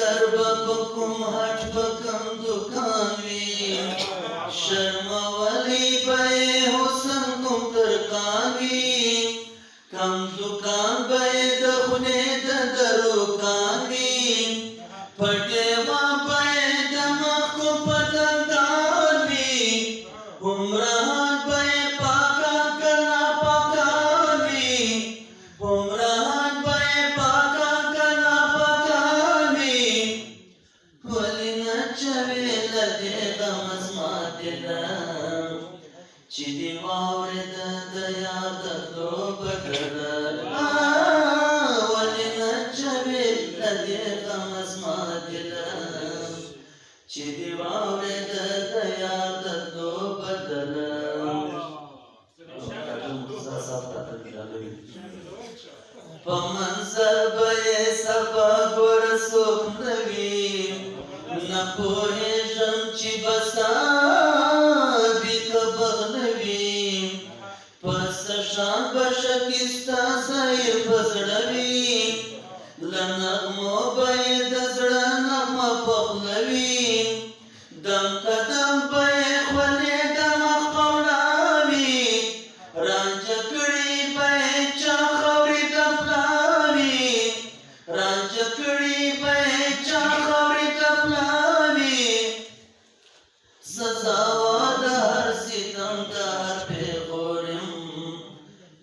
نظر بکم حج بکم دکان وی شرم ولی بے حسن کم ترکان وی کم دکان بے دخنے دروکان وی پٹیوا بے دماغ کو پتنگان وی عمران بے پاکا کرنا پاکان وی عمران بے پاکا کرنا پاکان وی ولی نچوی لدی غمز ماتدن چی دی واورد دیاد دو بدرد ولی نچوی لدی غمز ماتدن چی دی واورد دیاد دو بدرد پمنظر بے سبا گر سوک نوی نپوهیږم چې بسا بی کبغ نوی پس شان بشکی ستا ځای په زړه وي له نغمو به یې د زړه نغمه پخلوي دم قدم به یې خولې د مخ په وړاوي رانجه کړي به یې چا خاورې د پلاوي رانجه کړي به یې چا خاورې د پلاوي سزا وا د هر ستم د هر پیغور یم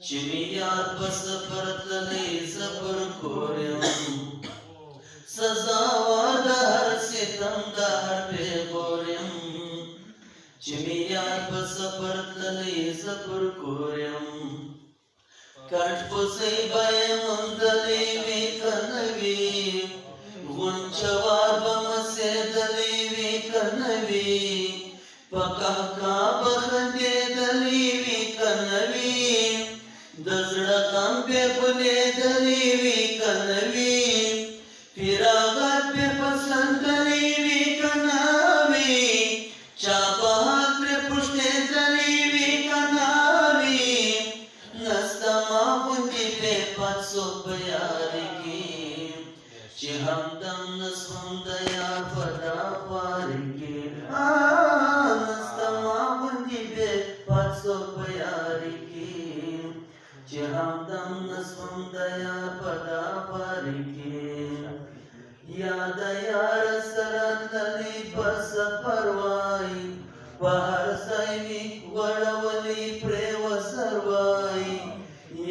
چې مې یاد په سفر تللی زه پر کور یم سزا وا د هر ستم د هر پیغور یم چې مې یاد په سفر تللی زه پر کور یم کټ پوسۍ به یې موندلې وي که نه وي غونچوار به مسېدلې وي که نه وي په قهقه به خندېدلې وي که نه وي د زړه غم پې بلېدلې وي که نه وي فراغت پې پسندلې وي که نه وي چا به حال پرې پوښتېدلې وي که نه وي نسته ما غوندې بې پت څوک په یاري کې چې همدم نسوم د یار په دا خواري کې نسته ما غوندې بې پت څوک په یاري کې چې همدم نسوم د یار په دا خواري کې یا د یار سره تللی په سفر وایي په هر ځای مې غوړولي پرې وسر وایي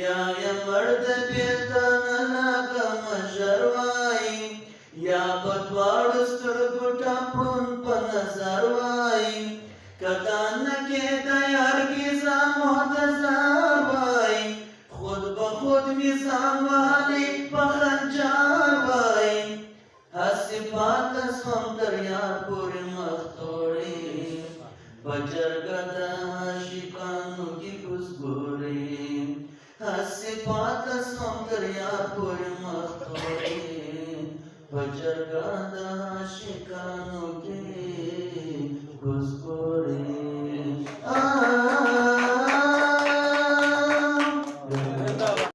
یا یې مړ د بېلته نه ناکامه ژر وایي یا په دواړو سترګو ټاپون په نظر وایي که دا نه کېده یارګي ځان محتضر وایي خود به خود مې ځان وهلی په خنجر وایي هسې پاته سوم تر یار پورې مخ توړې په جرګه د عاشقانو کې ګوزګورې هسې پاته سوم تر یار پورې مخ توړې په جرګه د عاشقانو کې ګوزګورې